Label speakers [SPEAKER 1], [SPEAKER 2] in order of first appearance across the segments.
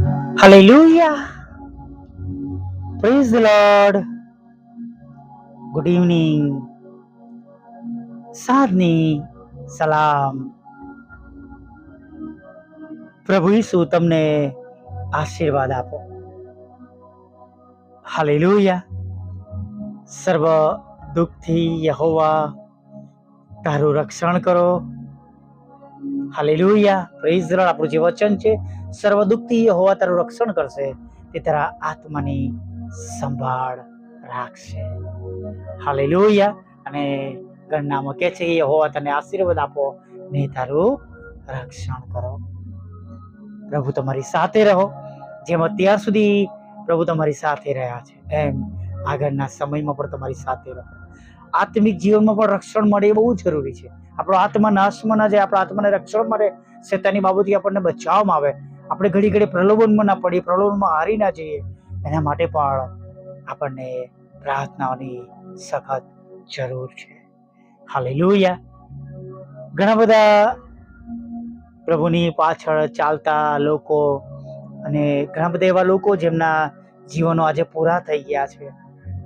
[SPEAKER 1] Hallelujah. Praise the Lord. Good evening. સાધની સલામ. પ્રભુ ઈસુ તમને આશીર્વાદ આપો. હાલેલુયા. સર્વ દુઃખથી યહોવા તારું રક્ષણ કરો. હાલેલુયા. Praise the lord. આપણું જે વચન છે, સર્વ દુઃખથી યહોવા તારું રક્ષણ કરશે, તે તારા આત્માની સંભાળ રાખશે. હાલેલુયા. અને ગણનામાં કહે છે કે યહોવા તને આશીર્વાદ આપો ને તારું રક્ષણ કરો. પ્રભુ તમારી સાથે રહો. જેમ અત્યાર સુધી પ્રભુ તમારી સાથે રહ્યા છે, એમ આગળના સમયમાં પણ તમારી સાથે રહો. આત્મિક જીવનમાં પણ રક્ષણ મળે એ બહુ જરૂરી છે. આપણો આત્મા નાશમાં ના જાય, આપણા આત્માને રક્ષણ મળે, શેતાની બાબતથી આપણને બચાવવામાં આવે, આપણે ઘડી ઘડી પ્રલોભનમાં ના પડીએ, પ્રલોભનમાં હારી ના જઈએ, એના માટે પણ આપણને પ્રાર્થનાઓની સખત જરૂર છે. હાલેલુયા. ઘણા બધા પ્રભુની પાછળ ચાલતા લોકો અને ઘણા બધા એવા લોકો જેમના જીવનો આજે પૂરા થઈ ગયા છે.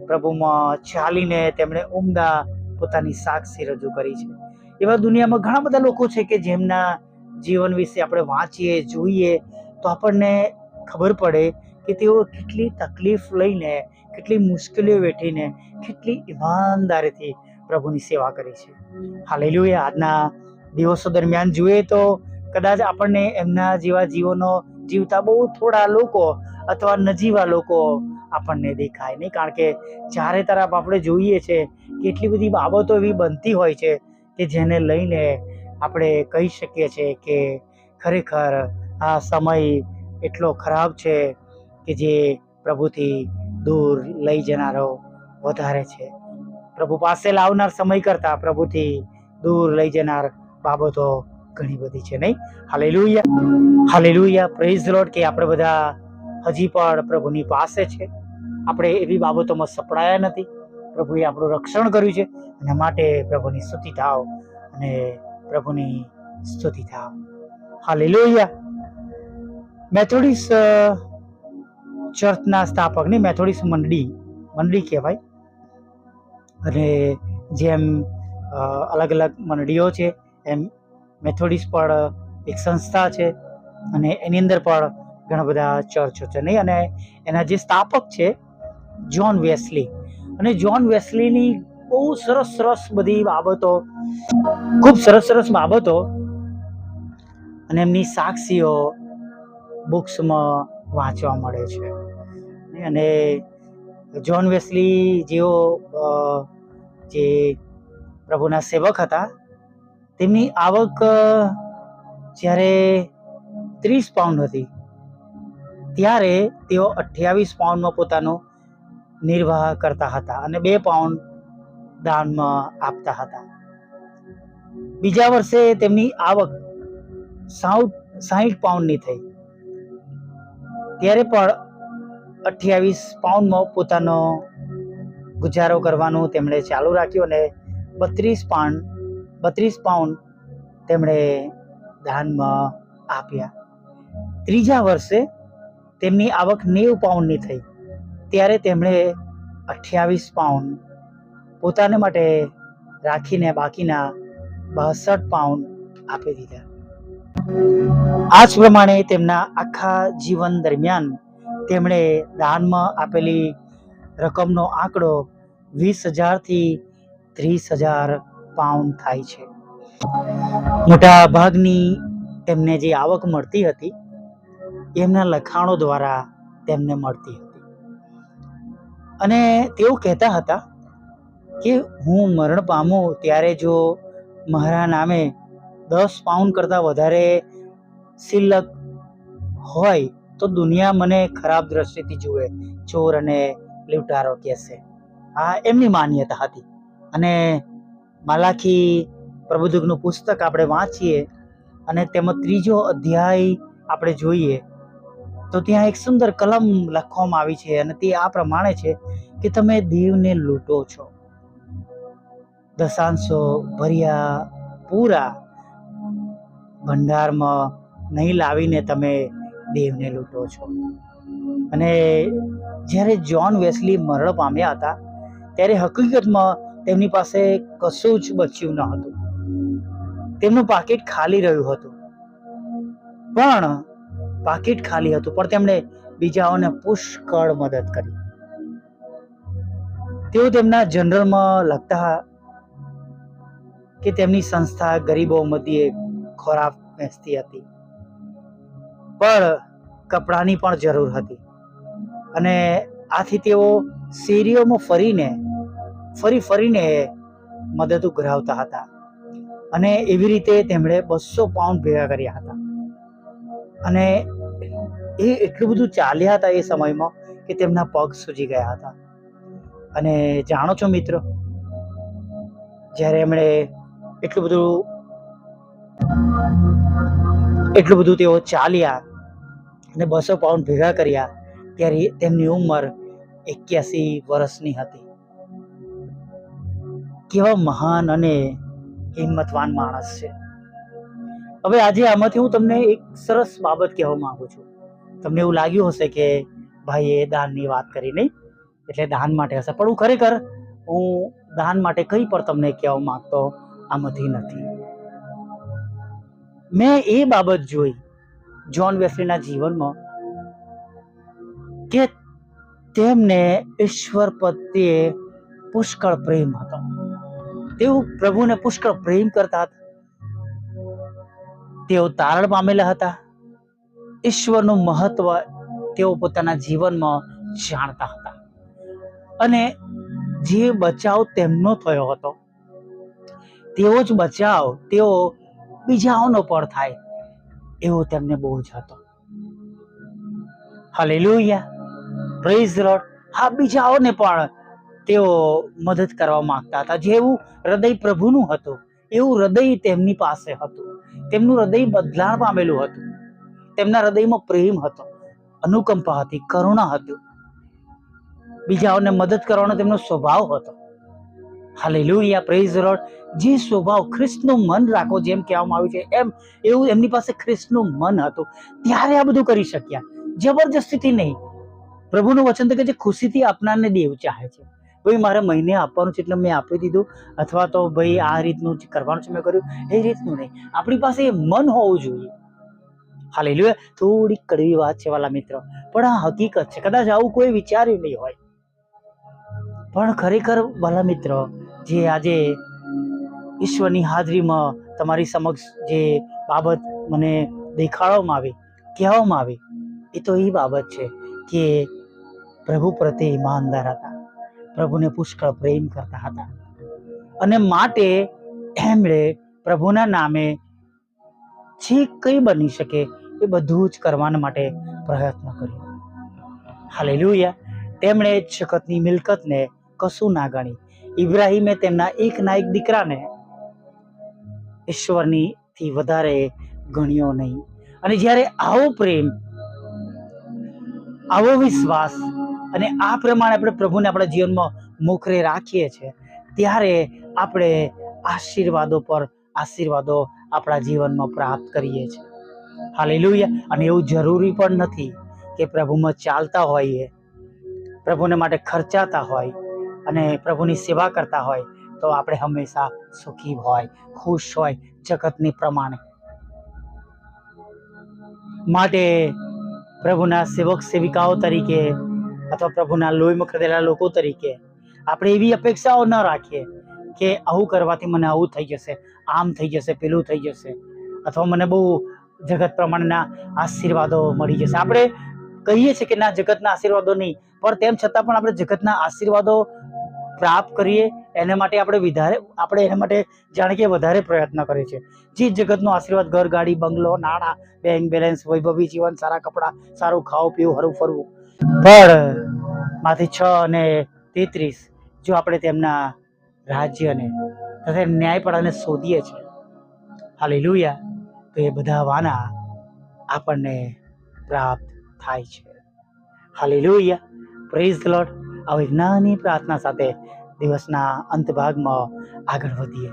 [SPEAKER 1] પ્રભુમાં ચાલીને તેમણે ઉમદા પોતાની સાક્ષી રજૂ કરી છે. એવા દુનિયામાં ઘણા બધા લોકો છે કે જેમના જીવન વિશે આપણે વાંચીએ, જોઈએ તો આપણને ખબર પડે કે તેઓ કેટલી તકલીફ લઈને, કેટલી મુશ્કેલીઓ વેઠીને, કેટલી ઈમાનદારીથી પ્રભુની સેવા કરી છે. હાલેલુયા. આજના દિવસો દરમિયાન જોઈએ તો કદાચ આપણને એમના જેવા જીવનો જીવતા બહુ થોડા લોકો અથવા નજીવા લોકો આપણને દેખાય નહીં, કારણ કે ચારે તરફ આપણે જોઈએ છે કેટલી બધી બાબતો એવી બનતી હોય છે કે જેને લઈને આપણે કહી શકીએ છીએ કે ખરેખર આ સમય એટલો ખરાબ છે કે જે પ્રભુથી દૂર લઈ જનારો વધારે છે. પ્રભુ પાસે લાવનાર સમય કરતા પ્રભુથી દૂર લઈ જનાર બાબતો ઘણી બધી છે, નહીં? Hallelujah. Hallelujah. Praise the lord. કે આપણે બધા હજી પણ પ્રભુની પાસે છે. આપણે એવી બાબતોમાં સપડાયા નથી. પ્રભુએ આપણું રક્ષણ કર્યું છે, એના માટે પ્રભુની સ્તુતિ થાવ અને પ્રભુની સ્તુતિ થાવ. હાલેલુયા. મેથોડિસ્ટ ચર્ચના સ્થાપક ને મેથોડિસ્ટ મંડળી કહેવાય. અને જેમ અલગ અલગ મંડળીઓ છે, એમ મેથોડિસ્ટ પણ એક સંસ્થા છે અને એની અંદર પણ ઘણા બધા ચર્ચો છે, નહીં? અને એના જે સ્થાપક છે જ્હોન વેસ્લી, અને જ્હોન વેસ્લીની બહુ સરસ બધી બાબતો, ખૂબ સરસ બાબતો અને એમની સાક્ષીઓ બુક્સમાં વાંચવા મળે છે. અને જ્હોન વેસ્લી જેઓ જે પ્રભુના સેવક હતા, તેમની આવક જ્યારે 30 પાઉન્ડ હતી ત્યારે તેઓ 28 પાઉન્ડમાં પોતાનો નિર્વાહ કરતા હતા અને 2 પાઉન્ડ દાનમાં આપતા હતા. બીજા વર્ષે તેમની આવક 60 પાઉન્ડની થઈ ત્યારે પણ 28 પાઉન્ડમાં પોતાનો ગુજારો કરવાનું તેમણે ચાલુ રાખ્યું અને 32 પાઉન્ડ તેમણે દાનમાં આપ્યા. ત્રીજા વર્ષે તેમની આવક 90 પાઉન્ડની થઈ ત્યારે તેમણે 28 પાઉન્ડ પોતાને માટે રાખીને બાકીના 62 પાઉન્ડ આપી દીધા. આ જ પ્રમાણે તેમના આખા જીવન દરમિયાન તેમણે દાનમાં આપેલી રકમનો આંકડો 20,000 થી 30,000 પાઉન્ડ થાય છે. મોટા ભાગની તેમને જે આવક મળતી હતી એમના લખાણો દ્વારા તેમને મળતી હતી. અને તેઓ કહેતા હતા કે હું મરણ પામું ત્યારે જો મારા નામે 10 પાઉન્ડ કરતાં વધારે શિલ્લક હોય તો દુનિયા મને ખરાબ દ્રષ્ટિથી જુએ, ચોર અને લૂંટારો કહેશે. આ એમની માન્યતા હતી. અને માલાખી પ્રબોધકનું પુસ્તક આપણે વાંચીએ અને તેમાં 3જો અધ્યાય આપણે જોઈએ તો ત્યાં એક સુંદર કલમ લખવામાં આવી છે અને તે આ પ્રમાણે છે કે તમે દેવને લૂંટો છો. દશાંશો ભર્યા પૂરા ભંડારમાં નહીં લાવીને તમે દેવને લૂંટો છો. અને જ્યારે જ્હોન વેસ્લી મરણ પામ્યા હતા ત્યારે હકીકતમાં તેમની પાસે કશું જ બચ્યું ન હતું. તેમનું પાકીટ ખાલી રહ્યું હતું, પણ તેમણે બીજાઓને પુષ્કળ મદદ કરી. તેઓ તેમના જનરલમાં લખતા કે તેમની સંસ્થા ગરીબો મધ્યે ખોરાક વહેંચતી હતી, પણ કપડાની પણ જરૂર હતી. અને આથી તેઓ શેરીઓમાં ફરીને મદદ ઉઘરાવતા હતા. અને એવી રીતે તેમણે 200 પાઉન્ડ ભેગા કર્યા હતા. અને એ એટલું બધું ચાલ્યા હતા એ સમયમાં કે તેમના પગ સૂજી ગયા હતા. અને જાણો છો મિત્રો, જ્યારે એમણે એટલું બધું તેઓ ચાલ્યા અને 200 પાઉન્ડ ભેગા કર્યા ત્યારે તેમની ઉંમર 81 વર્ષની હતી. કેવા મહાન અને હિંમતવાન માણસ છે. હવે આજે આમાંથી હું તમને એક સરસ બાબત કહેવા માંગુ છું. તમને એવું લાગ્યું હશે કે ભાઈ એ દાનની વાત કરી, નહીં એટલે દાન માટે હશે, પણ હું દાન માટે કંઈ પણ તમને કહેવા માંગતો આમાંથી નથી. મેં એ બાબત જોઈ જ્હોન વેસ્લીના જીવનમાં કે તેમને ઈશ્વર પ્રત્યે પુષ્કળ પ્રેમ હતો. તેઓ પ્રભુને પુષ્કળ પ્રેમ કરતા હતા. તેઓ તારણ પામેલા હતા. ઈશ્વરનું મહત્વ તેઓ પોતાના જીવનમાં જાણતા હતા. અને જે બચાવ તેમનો થયો હતો તેવો જ બચાવ તેઓ બીજાઓનો પણ થાય એવો તેમને બોજ હતો. Hallelujah, praise the lord. હા, બીજાઓને પણ તેઓ મદદ કરવા માંગતા હતા. જેવું હૃદય પ્રભુનું હતું એવું હૃદય તેમની પાસે હતું. તેમનું હૃદય બદલાણ પામેલું હતું. તેમના હૃદયમાં પ્રેમ હતો, અનુકંપા હતી, કરુણા હતું. બીજાઓને મદદ કરવાનો તેમનો સ્વભાવ હતો. Hallelujah, praise the lord. જે સ્વભાવ ખ્રિસ્તનું મન રાખો, જેમ કહેવામાં આવ્યું છે એવું એમની પાસે ખ્રિસ્તનું મન હતું. ત્યારે આ બધું કરી શક્યા, જબરજસ્તીથી નહીં. પ્રભુનું વચન તો કે જે ખુશીથી આપનારને દેવ ચાહે છે. ભાઈ મારે મહિને આપવાનું છે એટલે મેં આપી દીધું, અથવા તો ભાઈ આ રીતનું કરવાનું છે મેં કર્યું, એ રીતનું નહીં. આપણી પાસે એ મન હોવું જોઈએ. હાલેલુયા. થોડી કડવી વાત છે વાલા મિત્રો, પણ આ હકીકત છે. કદાચ આવું કોઈ વિચાર્યું નહીં હોય, પણ ખરેખર વાલા મિત્રો, જે આજે ઈશ્વરની હાજરીમાં તમારી સમક્ષ જે બાબત મને દેખાડવામાં આવી, કહેવામાં આવી, એ તો એ બાબત છે કે પ્રભુ પ્રત્યે ઈમાનદાર હતા, પ્રભુને પુષ્કળ પ્રેમ કરતા હતા. અને માટે એમણે પ્રભુના નામે જે કંઈ બની શકે એ બધું જ કરવાના માટે પ્રયત્ન કર્યો. હાલેલુયા. તેમણે જગતની મિલકતને કશું ના ગણી. ઇબ્રાહીમે તેમના એકના એક દીકરાને ઈશ્વરથી વધારે ગણ્યો નહીં. અને જ્યારે આવો પ્રેમ, આવો વિશ્વાસ અને આ પ્રમાણે આપણે પ્રભુને આપણા જીવનમાં મોખરે રાખીએ છીએ, ત્યારે આપણે આશીર્વાદો પર આશીર્વાદો આપણા જીવનમાં પ્રાપ્ત કરીએ છીએ. હાલેલુયા. અને એવું જરૂરી પણ નથી કે પ્રભુમાં ચાલતા હોઈએ, પ્રભુને માટે ખર્ચાતા હોય અને પ્રભુની સેવા કરતા હોય તો આપણે હંમેશા સુખી હોય, ખુશ હોય જગતની પ્રમાણે. માટે પ્રભુના સેવક સેવિકાઓ તરીકે અથવા પ્રભુના લોહીમાં ખરીદેલા લોકો તરીકે આપણે એવી અપેક્ષાઓ ન રાખીએ કે આવું કરવાથી મને આવું થઈ જશે, આમ થઈ જશે, પેલું થઈ જશે, અથવા મને બહુ જગત પ્રમાણેના આશીર્વાદો મળી જશે. આપણે કહીએ છીએ કે ના, જગતના આશીર્વાદો નહીં, પણ તેમ છતાં પણ આપણે જગતના આશીર્વાદો પ્રાપ્ત કરીએ એના માટે આપણે એના માટે જાણે કે વધારે પ્રયત્ન કરીએ છીએ. જે જગતનો આશીર્વાદ, ઘર, ગાડી, બંગલો, નાણાં, બેંક બેલેન્સ, વૈભવી જીવન, સારા કપડાં, સારું ખાવું પીવું, હરવું ફરવું, પણ માંથી 6 અને 33 જો આપણે તેમના રાજ્યને તથા ન્યાયપણાને શોધીએ છીએ, હાલેલુયા, તો એ બધા વાના આપણને પ્રાપ્ત થાય છે. Hallelujah, praise the lord. આવી નાની પ્રાર્થના સાથે દિવસના અંત ભાગમાં આગળ વધીએ.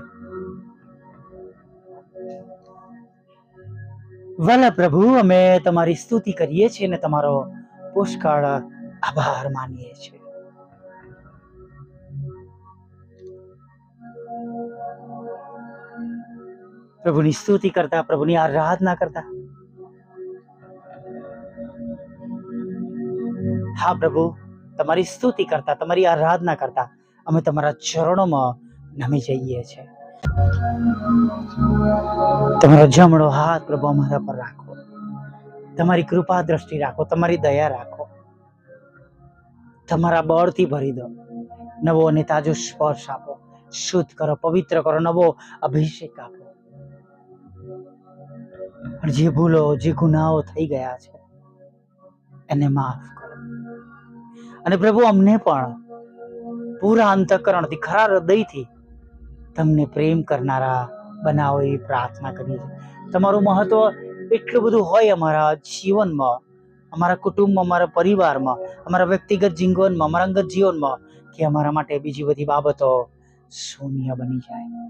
[SPEAKER 1] વાલા પ્રભુ, અમે તમારી સ્તુતિ કરીએ છીએ અને તમારો પુષ્કળ આભાર માનીએ છીએ. પ્રભુની સ્તુતિ કરતા, પ્રભુની આરાધના કરતા, હા પ્રભુ, તમારી સ્તુતિ કરતા, તમારી આરાધના કરતા અમે તમારા ચરણોમાં નમી જઈએ છીએ. તમારો જમણો હાથ પ્રભુ અમારા પર રાખો, તમારી કૃપા દ્રષ્ટિ રાખો, તમારી દયા રાખો, તમારા બળથી ભરી દો, નવો અને તાજો સ્પર્શ આપો, શુદ્ધ કરો, પવિત્ર કરો, નવો અભિષેક આપો. જે ભૂલો, જે ગુનાઓ થઈ ગયા છે એને માફ કરો. અને પ્રભુ, અમને પણ પૂરા અંતઃકરણથી, ખરા હૃદયથી તમને પ્રેમ કરનારા બનાવો એવી પ્રાર્થના કરીએ છીએ. તમારું મહત્વ એટલું બધું હોય અમારા જીવનમાં, અમારા કુટુંબમાં, અમારા પરિવારમાં, અમારા વ્યક્તિગત જીવનમાં, અમારા અંગત જીવનમાં, કે અમારા માટે બીજી બધી બાબતો શૂન્ય બની જાય.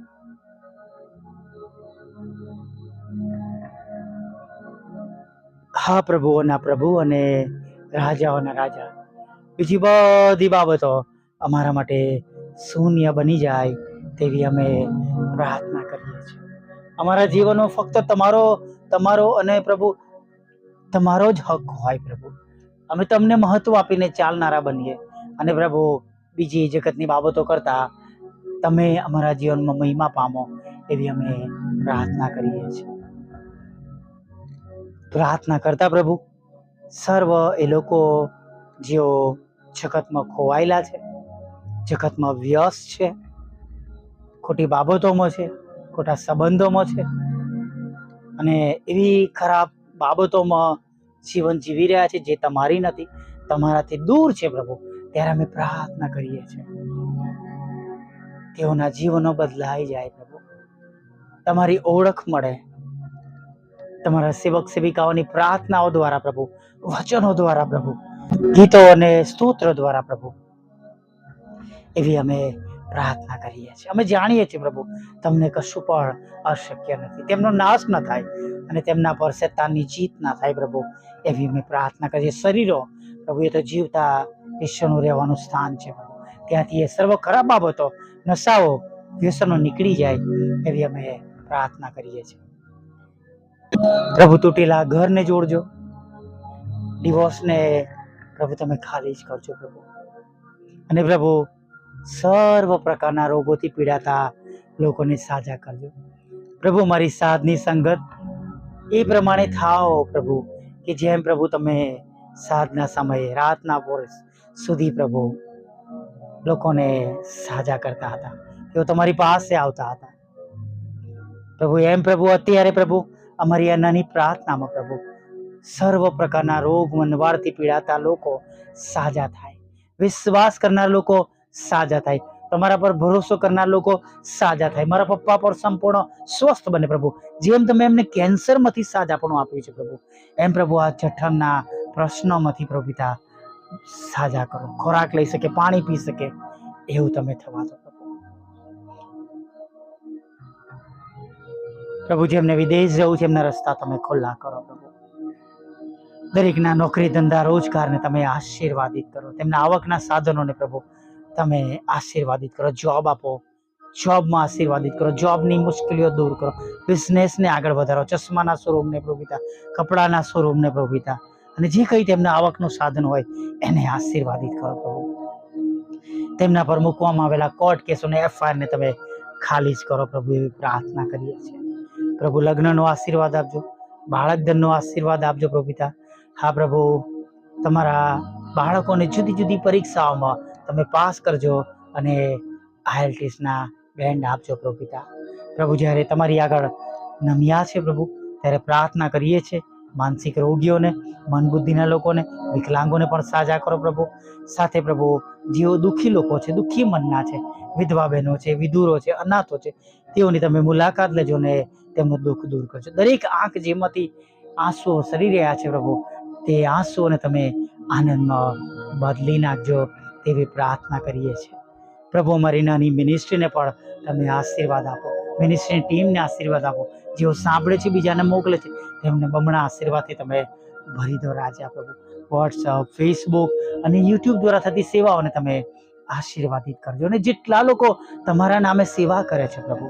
[SPEAKER 1] હા પ્રભુઓના પ્રભુ અને રાજાઓના રાજા, બીજી બધી બાબતો અમારા માટે શૂન્ય બની જાય તેવી અમે પ્રાર્થના કરીએ છીએ. અમારા જીવનનો ફક્ત તમારો અને પ્રભુ તમારો જ હક હોય પ્રભુ. અમે તમને મહત્વ આપીને ચાલનારા બનીએ અને પ્રભુ બીજી જગતની બાબતો કરતા તમે અમારા જીવનમાં મહિમા પામો એવી અમે પ્રાર્થના કરીએ છીએ. પ્રાર્થના કરતા પ્રભુ સર્વ એ લોકો જેઓ જગતમાં ખોવાયેલા છે, જગતમાં વ્યસ્ત છે, ખોટી બાબતોમાં છે, ખોટા સંબંધોમાં છે અને એવી ખરાબ બાબતોમાં જીવન જીવી રહ્યા છે જે તમારી નથી, તમારાથી દૂર છે પ્રભુ. ત્યારે અમે પ્રાર્થના કરીએ છીએ તેઓના જીવનો બદલાઈ જાય પ્રભુ, તમારી ઓળખ મળે, તમારા સેવક સેવિકાઓની પ્રાર્થનાઓ દ્વારા પ્રભુ, વચનો દ્વારા પ્રભુ, ગીતો અને સ્તોત્ર દ્વારા પ્રભુ, એવી અમે પ્રાર્થના કરીએ છીએ. અમે જાણીએ છીએ પ્રભુ તમને કશું પણ અશક્ય નથી, તેમનો નાશ ન થાય અને તેમના પર શૈતાનની જીત ના થાય પ્રભુ, એવી અમે પ્રાર્થના કરીએ. શરીરો પ્રભુ એ તો જીવતા ઈશ્વરનું રહેવાનું સ્થાન છે પ્રભુ, ત્યાંથી એ સર્વ ખરાબ બાબતો, નશાઓ, વ્યસનો નીકળી જાય એવી અમે પ્રાર્થના કરીએ છીએ. પ્રભુ તૂટેલા ઘરને જોડજો, ડિવોર્સને પ્રભુ તમે ખાલી જ કરજો પ્રભુ. અને પ્રભુ સર્વ પ્રકારના રોગોથી પીડાતા લોકોને સાજા કરજો પ્રભુ. મારી સાધની સંગત એ પ્રમાણે થાઓ પ્રભુ, કે જેમ પ્રભુ તમે સાધના સમયે રાતના પોર સુધી પ્રભુ લોકોને સાજા કરતા હતા, તેઓ તમારી પાસે આવતા હતા પ્રભુ. એમ પ્રભુ અત્યારે પ્રભુ અમારી આ નાની પ્રાર્થનામાં પ્રભુ સર્વ પ્રકારના રોગ મનવારથી પીડાતા લોકો સાજા થાય, વિશ્વાસ કરનાર લોકો સાજા થાય, તમારા પર ભરોસો કરનાર લોકો સાજા થાય, મારા પપ્પા પર સંપૂર્ણ સ્વસ્થ બને પ્રભુ. જેમ તમે એમને કેન્સરમાંથી સાજાપણું આપ્યું છે પ્રભુ, એમ પ્રભુ આ જઠરના પ્રશ્નોમાંથી પ્રભુ પિતા સાજા કરો, ખોરાક લઈ શકે, પાણી પી શકે એવું તમે થવા દો પ્રભુ. જેમને વિદેશ જવું છે એમના રસ્તા તમે ખુલ્લા કરો પ્રભુ. દરેકના નોકરી ધંધા રોજગારને તમે આશીર્વાદિત કરો, તેમના આવકના સાધનોને પ્રભુ તમે આશીર્વાદિત કરો, જોબ આપો, જોબમાં આશીર્વાદિત કરો, જોબની મુશ્કેલીઓ દૂર કરો, બિઝનેસને આગળ વધારો, ચશ્માના શોરૂમને પ્રભુ પિતા, કપડાના શોરૂમને પ્રભુ પિતા, અને જે કંઈ તેમના આવકનું સાધન હોય એને આશીર્વાદિત કરો પ્રભુ. તેમના પર મૂકવામાં આવેલા કોર્ટ કેસોને, FIR ને તમે ખાલી જ કરો પ્રભુ, એવી પ્રાર્થના કરીએ છીએ પ્રભુ. લગ્નનો આશીર્વાદ આપજો, બાળક ધનનો આશીર્વાદ આપજો પ્રભુ પિતા. હા પ્રભુ, તમારા બાળકોને જુદી જુદી પરીક્ષાઓમાં તમે પાસ કરજો અને IELTSના બેન્ડ આપજો પ્રભુ પિતા. પ્રભુ જ્યારે તમારી આગળ નમ્યા છે પ્રભુ, ત્યારે પ્રાર્થના કરીએ છીએ માનસિક રોગીઓને, મન બુદ્ધિના લોકોને, વિકલાંગોને પણ સાજા કરો પ્રભુ. સાથે પ્રભુ જેઓ દુઃખી લોકો છે, દુઃખી મનના છે, વિધવા બહેનો છે, વિધુરો છે, અનાથો છે, તેઓની તમે મુલાકાત લેજો ને તેમનું દુઃખ દૂર કરજો. દરેક આંખ જેમાંથી આંસુઓ સરી રહ્યા છે પ્રભુ, તે આંસુઓને તમે આનંદમાં બદલી નાખજો તેવી પ્રાર્થના કરીએ છીએ પ્રભુ. અમારી નાની મિનિસ્ટ્રીને પણ તમે આશીર્વાદ આપો, મિનિસ્ટ્રીની ટીમને આશીર્વાદ આપો, જેઓ સાંભળે છે બીજાને મોકલે છે તેમને બમણા આશીર્વાદથી તમે ભરી દો રાજા પ્રભુ. વોટ્સઅપ, ફેસબુક અને યુટ્યુબ દ્વારા થતી સેવાઓને તમે આશીર્વાદિત કરજો. અને જેટલા લોકો તમારા નામે સેવા કરે છે પ્રભુ,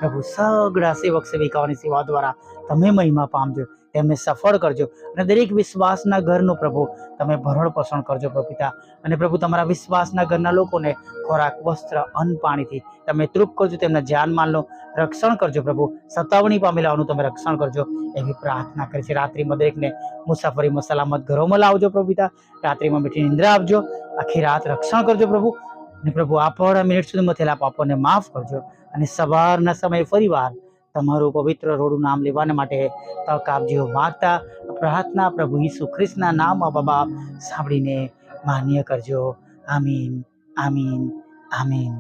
[SPEAKER 1] પ્રભુ સગળા સેવક સેવિકાઓની સેવા દ્વારા તમે મહિમા પામજો, તેમને સફળ કરજો અને દરેક વિશ્વાસના ઘરનું પ્રભુ તમે ભરણ પોષણ કરજો પ્રભુ પિતા. અને પ્રભુ તમારા વિશ્વાસના ઘરના લોકોને ખોરાક, વસ્ત્ર, અન્ન, પાણીથી તમે તૃપ્ત કરજો, તેમના જાનમાલનું રક્ષણ કરજો પ્રભુ. સતાવણી પામેલાઓનું તમે રક્ષણ કરજો એવી પ્રાર્થના કરી છે. રાત્રિમાં દરેકને મુસાફરીમાં સલામત ઘરોમાં લાવજો પ્રભુ પિતા. રાત્રિમાં મીઠી નિંદ્રા આપજો, આખી રાત રક્ષણ કરજો પ્રભુ. અને પ્રભુ આ થોડા મિનિટ સુધીમાં થયેલા પાપોને માફ કરજો અને સવારના સમયે ફરીવાર તમારું પવિત્ર રોડું નામ લેવાને માટે તક આપજો. માગતા પ્રાર્થના પ્રભુ ઈસુ ખ્રિસ્તના નામમાં બાબા સાંભળીને માન્ય કરજો. આમીન, આમીન, આમીન.